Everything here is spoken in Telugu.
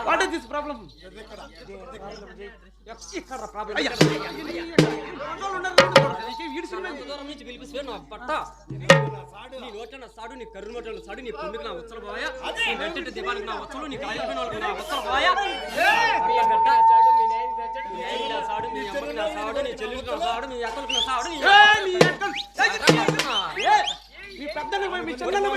What is this problem? సాడు నీ కర్రు నోట్ల సాడు నీ పొందుకు నా ఉచ్చల పోయా నీ నెట్టి దివానికి నా ఉచ్చలు నీ కాయలపై నా ఉచ్చల పోయా సాడు నీ అమ్మకి నా సాడు నీ చెల్లికి నా సాడు నీ అక్కలకు నా సాడు నీ పెద్దలు మీ చిన్నలు